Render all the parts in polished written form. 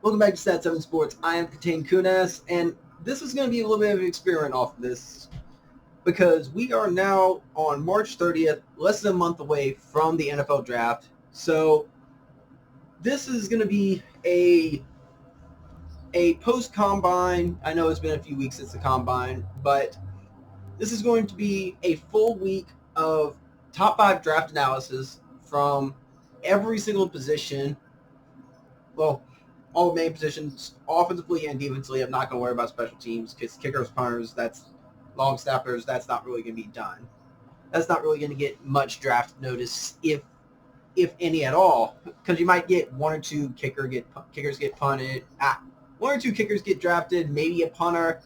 Welcome back to Stat 7 Sports. I am Contain Kunas, and this is going to be a little bit of an experiment off of this because we are now on March 30th, less than a month away from the NFL draft. So this is going to be a post combine. I know it's been a few weeks since the combine, but this is going to be a full week of top 5 draft analysis from every single position. Well, all main positions, offensively and defensively. I'm not going to worry about special teams because kickers, punters, that's long snappers. That's not really going to be done. That's not really going to get much draft notice, if any at all, because you might get one or two kickers get punted. One or two kickers get drafted, maybe a punter.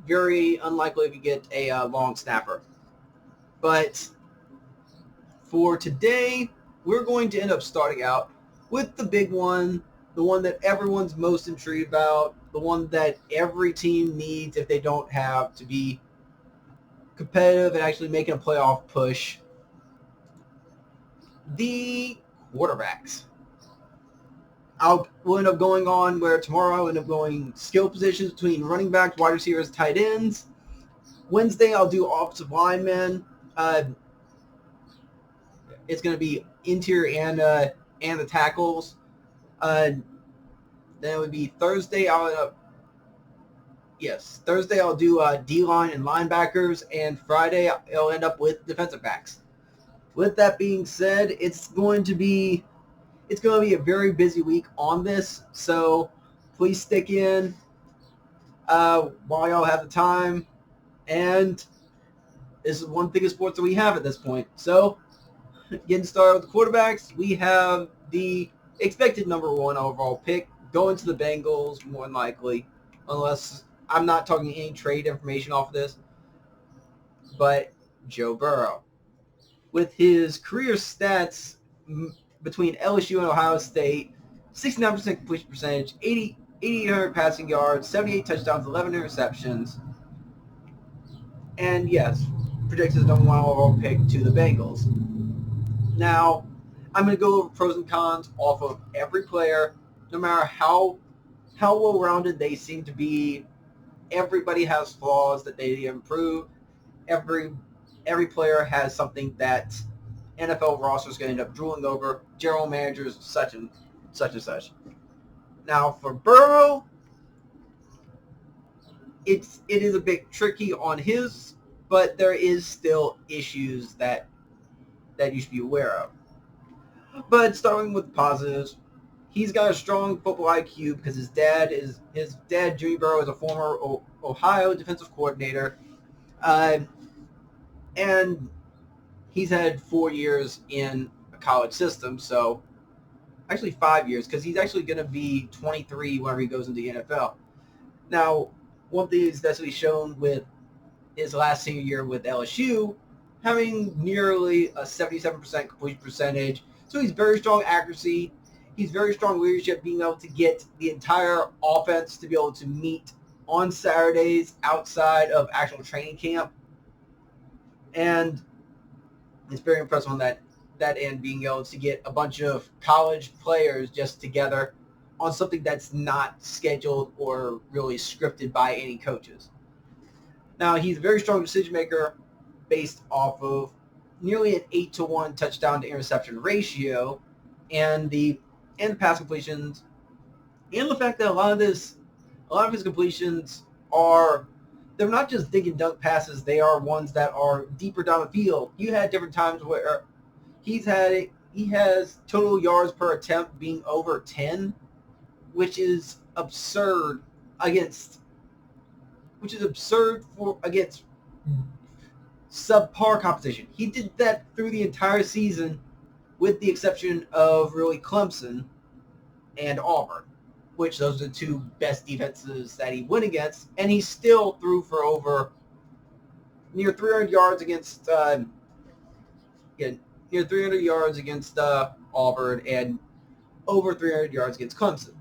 Very unlikely if you get a long snapper. But for today, we're going to end up starting out with the big one, the one that everyone's most intrigued about, the one that every team needs if they don't have to be competitive and actually making a playoff push. The quarterbacks. We'll end up going on where tomorrow I'll end up going skill positions between running backs, wide receivers, tight ends. Wednesday I'll do offensive linemen. It's going to be interior and the tackles. Then it would be Thursday. Thursday I'll do D-line and linebackers, and Friday I'll end up with defensive backs. With that being said, it's going to be a very busy week on this, so please stick in while y'all have the time. And this is one thing of sports that we have at this point. So, getting started with the quarterbacks, we have the expected number 1 overall pick going to the Bengals, more than likely, unless I'm not talking any trade information off of this. But Joe Burrow, with his career stats between LSU and Ohio State, 69% completion percentage, 8,800 passing yards, 78 touchdowns, 11 interceptions, and yes, predicts as number 1 overall pick to the Bengals. Now, I'm going to go over pros and cons off of every player, no matter how well-rounded they seem to be. Everybody has flaws that they improve. Every player has something that NFL rosters going to end up drooling over. General managers, such and such. Now, for Burrow, it is a bit tricky on his, but there is still issues that you should be aware of. But starting with positives, he's got a strong football IQ because his dad, Jimmy Burrow, is a former Ohio defensive coordinator, and he's had 4 years in a college system, so actually 5 years because he's actually going to be 23 whenever he goes into the NFL. Now, one thing is definitely shown with his last senior year with LSU, having nearly a 77% completion percentage. So he's very strong accuracy. He's very strong leadership, being able to get the entire offense to be able to meet on Saturdays outside of actual training camp. And it's very impressive on that end, being able to get a bunch of college players just together on something that's not scheduled or really scripted by any coaches. Now, he's a very strong decision maker based off of nearly an 8-to-1 touchdown to interception ratio, and the pass completions, and the fact that a lot of his completions they're not just dig and dunk passes, they are ones that are deeper down the field. You had different times where he has total yards per attempt being over 10, which is absurd against subpar competition. He did that through the entire season, with the exception of really Clemson and Auburn, which those are the two best defenses that he went against, and he still threw for over near 300 yards against Auburn and over 300 yards against Clemson.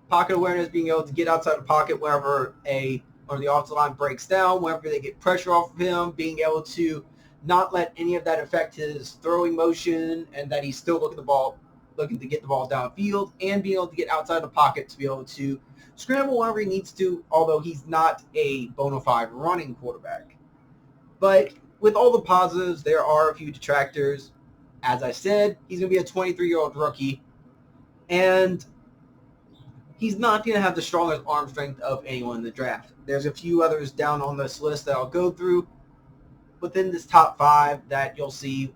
Pocket awareness, being able to get outside the pocket whenever the offensive line breaks down, whenever they get pressure off of him, being able to not let any of that affect his throwing motion, and that he's still looking at the ball looking to get the ball downfield and being able to get outside the pocket to be able to scramble whenever he needs to, although he's not a bona fide running quarterback. But with all the positives, there are a few detractors. As I said, he's going to be a 23-year-old rookie, and he's not going to have the strongest arm strength of anyone in the draft. There's a few others down on this list that I'll go through within this top 5 that you'll see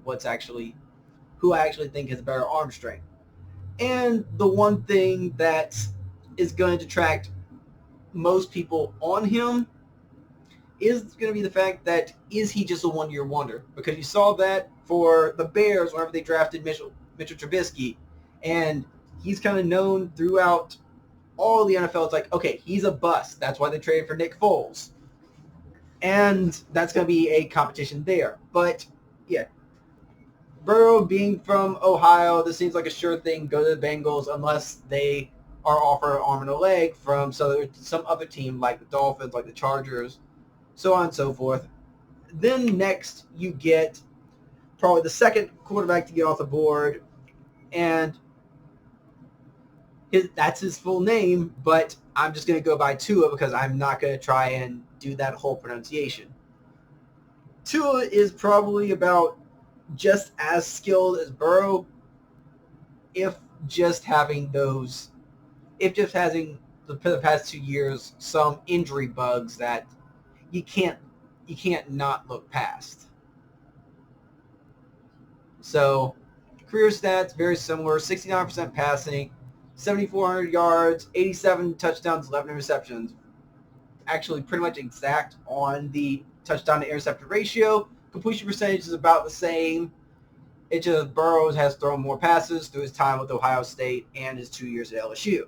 who I actually think has a better arm strength. And the one thing that is going to detract most people on him is going to be the fact that is he just a one-year wonder? Because you saw that for the Bears whenever they drafted Mitchell Trubisky, and he's kind of known throughout all the NFL. It's like, okay, he's a bust. That's why they traded for Nick Foles. And that's going to be a competition there. But, yeah, Burrow being from Ohio, this seems like a sure thing. Go to the Bengals unless they are offered an arm and a leg from some other team like the Dolphins, like the Chargers, so on and so forth. Then next you get probably the second quarterback to get off the board, and that's his full name, but I'm just going to go by Tua because I'm not going to try and do that whole pronunciation. Tua is probably about just as skilled as Burrow, if just having the past 2 years some injury bugs that you can't not look past. So career stats very similar: 69% passing, 7,400 yards, 87 touchdowns, 11 interceptions. Actually pretty much exact on the touchdown to interception ratio. Completion percentage is about the same. It just Burrow has thrown more passes through his time with Ohio State and his 2 years at LSU.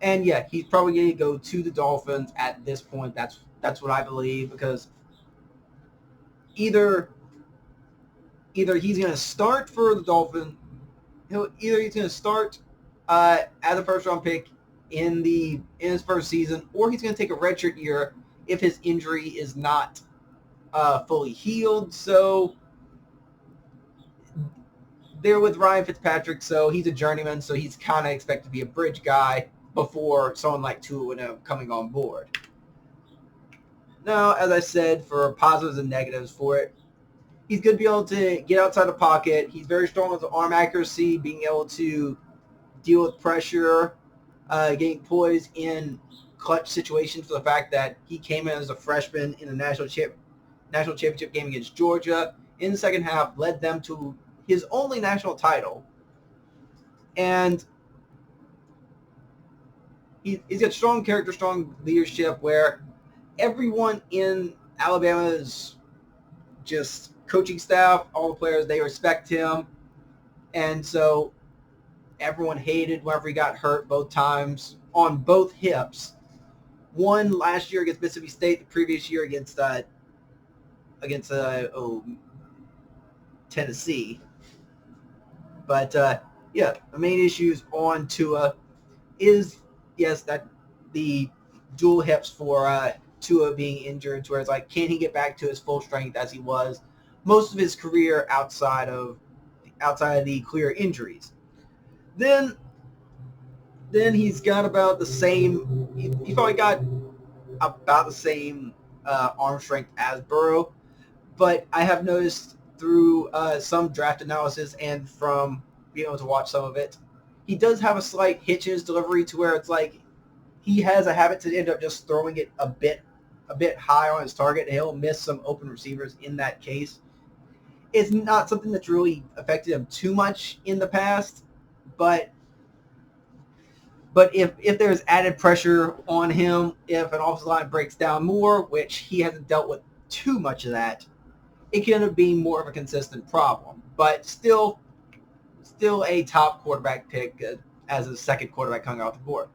And yeah, he's probably going to go to the Dolphins at this point. That's what I believe, because either he's going to start for the Dolphins, he's going to start as a first-round pick in his first season, or he's going to take a redshirt year if his injury is not fully healed. So they're with Ryan Fitzpatrick, so he's a journeyman, so he's kind of expected to be a bridge guy before someone like Tua would end up coming on board. Now, as I said, for positives and negatives for it, he's going to be able to get outside the pocket. He's very strong with the arm accuracy, being able to deal with pressure, getting poised in clutch situations, for the fact that he came in as a freshman in the national championship game against Georgia. In the second half, led them to his only national title. And he's got strong character, strong leadership, where everyone in Alabama's just coaching staff, all the players, they respect him. And so everyone hated whenever he got hurt both times on both hips. One last year against Mississippi State, the previous year against Tennessee. But yeah, the main issues on Tua is, yes, that the dual hips for Tua being injured, to where it's like, can he get back to his full strength as he was most of his career outside of the clear injuries. Then he's got about the same. He's probably got about the same arm strength as Burrow, but I have noticed through some draft analysis and from being able to watch some of it, he does have a slight hitch in his delivery, to where it's like he has a habit to end up just throwing it a bit high on his target, and he'll miss some open receivers in that case. It's not something that's really affected him too much in the past, but if there's added pressure on him, if an offensive line breaks down more, which he hasn't dealt with too much of that, it can end up being more of a consistent problem. But still a top quarterback pick as a second quarterback coming off the board.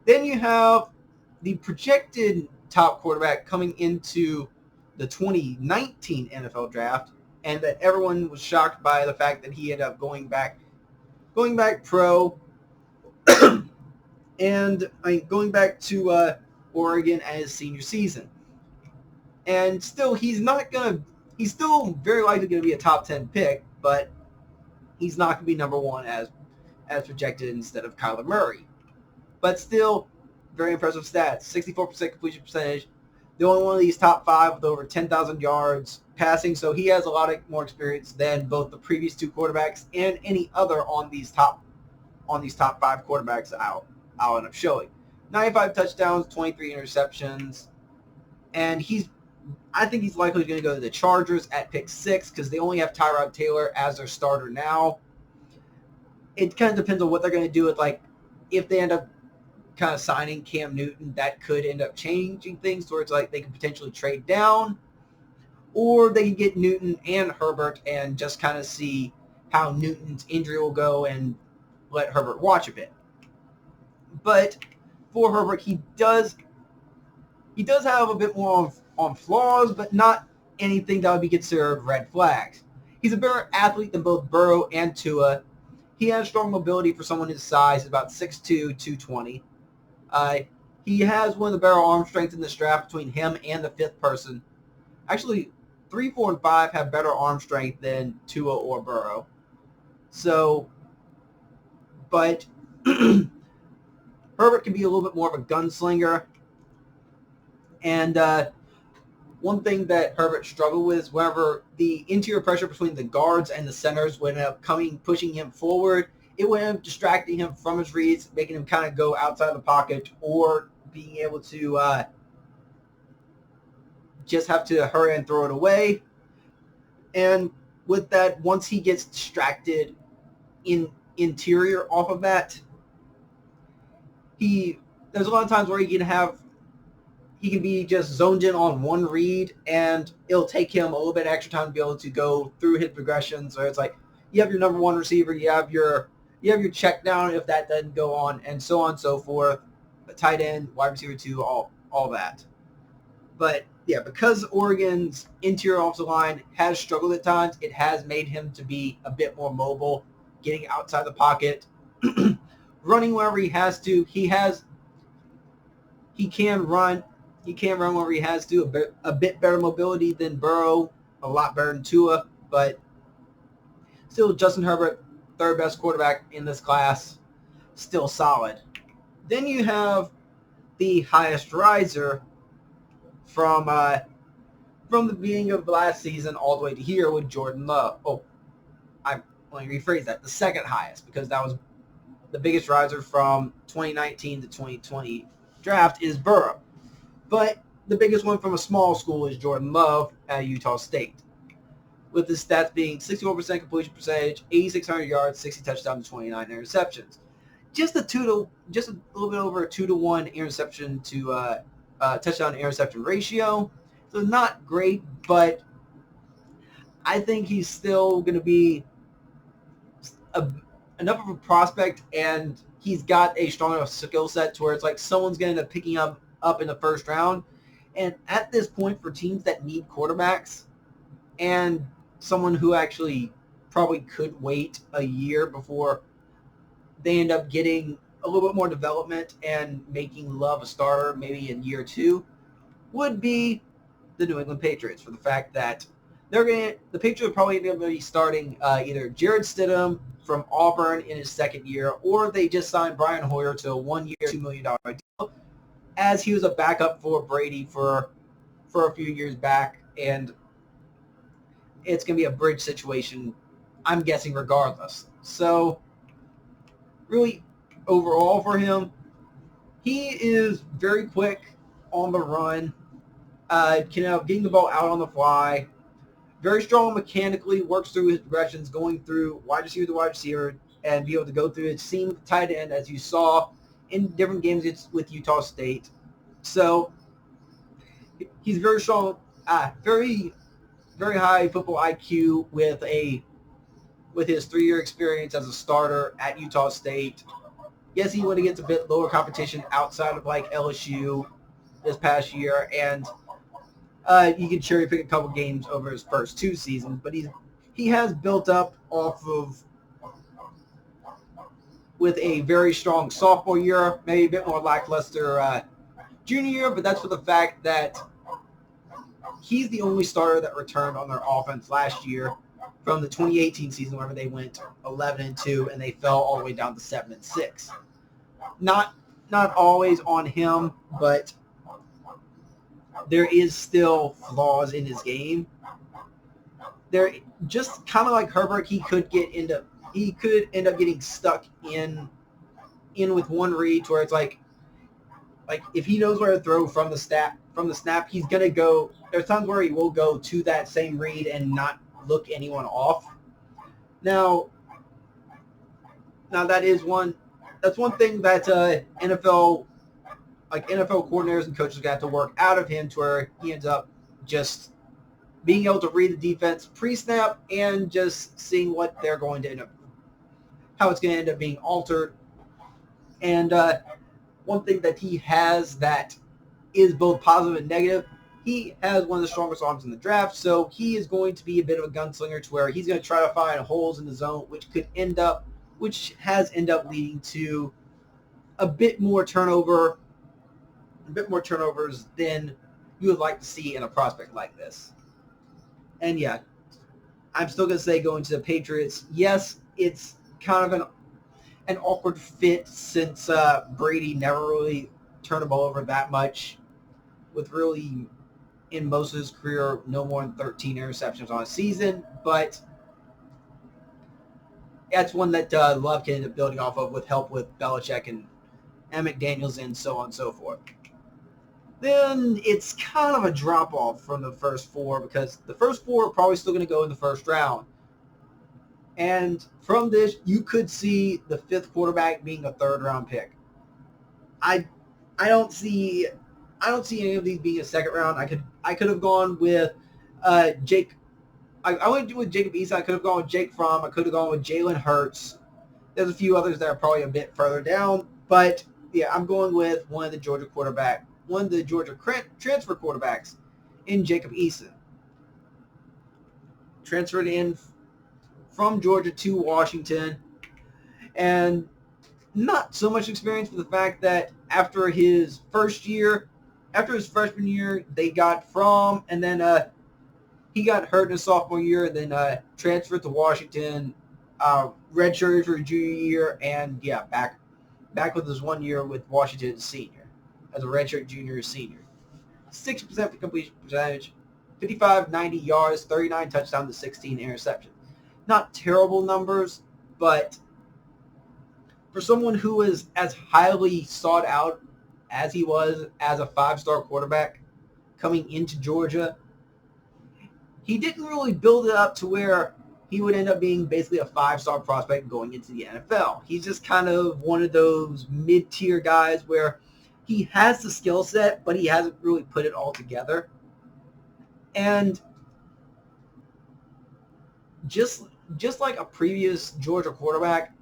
Then you have the projected top quarterback coming into the 2019 NFL draft, and that everyone was shocked by the fact that he ended up going back pro, and going back to Oregon as his senior season. And still, he's still very likely going to be a top 10 pick, but he's not going to be number one as projected instead of Kyler Murray. But still, very impressive stats. 64% completion percentage. The only one of these top 5 with over 10,000 yards passing. So he has a lot more experience than both the previous 2 quarterbacks and any other on these top 5 quarterbacks I'll end up showing. 95 touchdowns, 23 interceptions. And I think he's likely going to go to the Chargers at pick 6 because they only have Tyrod Taylor as their starter now. It kind of depends on what they're going to do with, like, if they end up kind of signing Cam Newton, that could end up changing things towards, like, they could potentially trade down, or they could get Newton and Herbert and just kind of see how Newton's injury will go and let Herbert watch a bit. But for Herbert, he does have a bit more on flaws, but not anything that would be considered red flags. He's a better athlete than both Burrow and Tua. He has strong mobility for someone his size, about 6'2", 220. He has one of the better arm strength in this draft between him and the 5th person. Actually, 3, 4, and 5 have better arm strength than Tua or Burrow. So, but Herbert can be a little bit more of a gunslinger. And one thing that Herbert struggled with is whenever the interior pressure between the guards and the centers would end up pushing him forward, it would end up distracting him from his reads, making him kind of go outside the pocket or being able to just have to hurry and throw it away. And with that, once he gets distracted in interior off of that, there's a lot of times where he can be just zoned in on one read, and it'll take him a little bit extra time to be able to go through his progressions. So it's like you have your number one receiver, you have your check down if that doesn't go on, and so on and so forth. A tight end, wide receiver 2, all that. But yeah, because Oregon's interior offensive line has struggled at times, it has made him to be a bit more mobile, getting outside the pocket, running wherever he has to. He can run. He can run wherever he has to. A bit better mobility than Burrow, a lot better than Tua, but still Justin Herbert, 3rd best quarterback in this class, still solid. Then you have the highest riser from the beginning of last season all the way to here with Jordan Love. Let me rephrase that. The 2nd highest, because that was the biggest riser from 2019 to 2020 draft is Burrow. But the biggest one from a small school is Jordan Love at Utah State, with his stats being 64% completion percentage, 8,600 yards, 60 touchdowns, 29 interceptions. Just a little bit over a 2-to-1 interception to touchdown interception ratio. So not great, but I think he's still going to be enough of a prospect, and he's got a strong enough skill set to where it's like someone's going to end up picking up in the 1st round. And at this point, for teams that need quarterbacks and someone who actually probably could wait a year before they end up getting a little bit more development and making Love a starter maybe in year 2, would be the New England Patriots, for the fact that the Patriots are probably going to be starting either Jarrett Stidham from Auburn in his 2nd year, or they just signed Brian Hoyer to a 1-year, $2 million deal, as he was a backup for Brady for a few years back, and it's going to be a bridge situation, I'm guessing, regardless. So, really, overall for him, he is very quick on the run, getting the ball out on the fly, very strong mechanically, works through his progressions, going through wide receiver to wide receiver, and be able to go through his seam with the tight end, as you saw in different games with Utah State. So he's very strong, very, very high football IQ with his 3-year experience as a starter at Utah State. Yes, he went against a bit lower competition outside of like LSU this past year, and you can cherry pick a couple games over his first 2 seasons, but he has built up off of with a very strong sophomore year, maybe a bit more lackluster junior year, but that's for the fact that he's the only starter that returned on their offense last year. from the 2018 season, wherever they went 11-2 and they fell all the way down to 7-6. Not always on him, but there is still flaws in his game. They're just kind of like Herbert. He could end up getting stuck in with one read to where it's like if he knows where to throw from the snap, he's gonna go. There's times where he will go to that same read and not look anyone off. Now that's one thing that NFL coordinators and coaches got to work out of him, to where he ends up just being able to read the defense pre-snap and just seeing what they're going to end up, how it's going to end up being altered. And one thing that he has that is both positive and negative, he has one of the strongest arms in the draft, so he is going to be a bit of a gunslinger, to where he's going to try to find holes in the zone, which has ended up leading to a bit more turnovers than you would like to see in a prospect like this. And yeah, I'm still going to say going to the Patriots. Yes, it's kind of an awkward fit, since Brady never really turned the ball over that much, with really, in most of his career, no more than 13 interceptions on a season. But that's one that Love can end up building off of, with help with Belichick and McDaniels and so on and so forth. Then it's kind of a drop-off from the first four, because the first four are probably still going to go in the first round. And from this, you could see the fifth quarterback being a third-round pick. I don't see any of these being a second round. I could have gone with Jake. I went with Jacob Eason. I could have gone with Jake Fromm. I could have gone with Jalen Hurts. There's a few others that are probably a bit further down, but yeah, I'm going with one of the Georgia transfer quarterbacks in Jacob Eason. Transferred in from Georgia to Washington, and not so much experience, with the fact that after his freshman year, they got Fromm, and then he got hurt in his sophomore year, and then transferred to Washington, redshirted for his junior year, and yeah, back with his 1 year with Washington as a redshirt junior senior. 60% completion percentage, 55, 90 yards, 39 touchdowns to 16 interceptions. Not terrible numbers, but for someone who is as highly sought out as he was as a five-star quarterback coming into Georgia, he didn't really build it up to where he would end up being basically a five-star prospect going into the NFL. He's just kind of one of those mid-tier guys where he has the skill set, but he hasn't really put it all together. And just like a previous Georgia quarterback,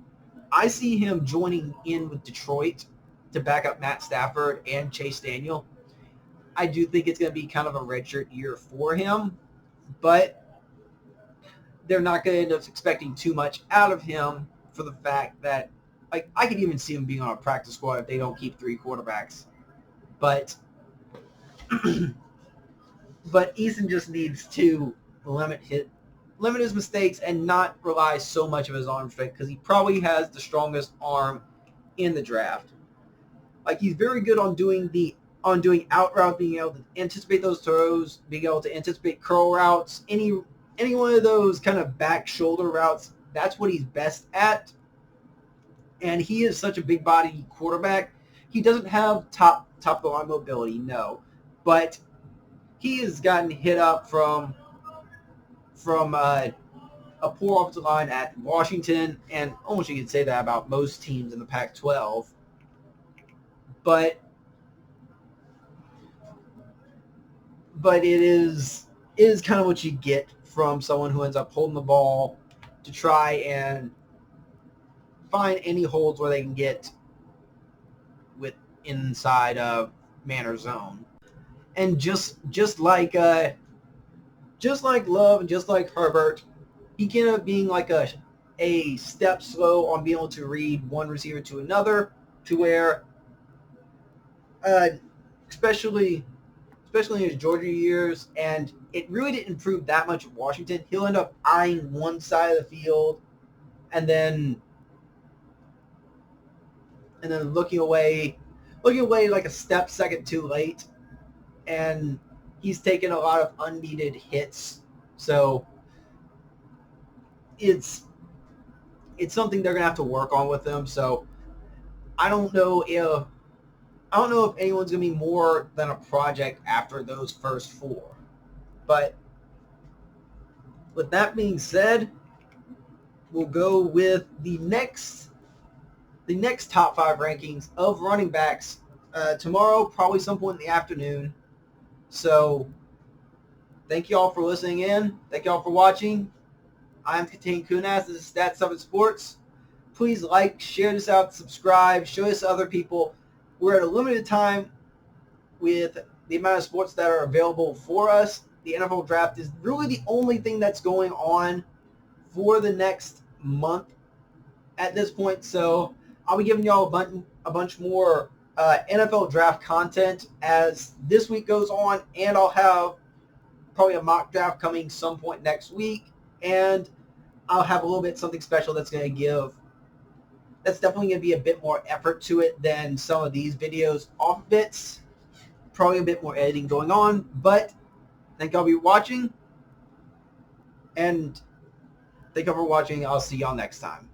I see him joining in with Detroit to back up Matt Stafford and Chase Daniel. I do think it's going to be kind of a redshirt year for him, but they're not going to end up expecting too much out of him, for the fact that, like, I could even see him being on a practice squad if they don't keep three quarterbacks. But Eason just needs to limit his mistakes and not rely so much of his arm strength, because he probably has the strongest arm in the draft. Like, he's very good on doing out routes, being able to anticipate those throws, being able to anticipate curl routes, any one of those kind of back shoulder routes. That's what he's best at. And he is such a big body quarterback. He doesn't have top of the line mobility, no, but he has gotten hit up from a poor offensive line at Washington, and almost you could say that about most teams in the Pac-12. But it is kind of what you get from someone who ends up holding the ball to try and find any holes where they can get with inside of man or zone. And just like Love and just like Herbert, he can end up being like a step slow on being able to read one receiver to another, to where especially especially in his Georgia years, and it really didn't improve that much at Washington. He'll end up eyeing one side of the field and then looking away like a step second too late, and he's taken a lot of unneeded hits. So it's something they're gonna have to work on with him. So I don't know if anyone's gonna be more than a project after those first four. But with that being said, we'll go with the next top 5 rankings of running backs tomorrow, probably some point in the afternoon. So thank you all for listening in. Thank you all for watching. I'm Katane Kunas. This is Stats 7 Sports. Please like, share this out, subscribe, show this to other people. We're at a limited time with the amount of sports that are available for us. The NFL draft is really the only thing that's going on for the next month at this point. So I'll be giving y'all a bunch more NFL draft content as this week goes on, and I'll have probably a mock draft coming some point next week, and I'll have a little bit something special that's definitely going to be a bit more effort to it than some of these videos off bits. Probably a bit more editing going on, but thank y'all for watching, and thank y'all for watching. I'll see y'all next time.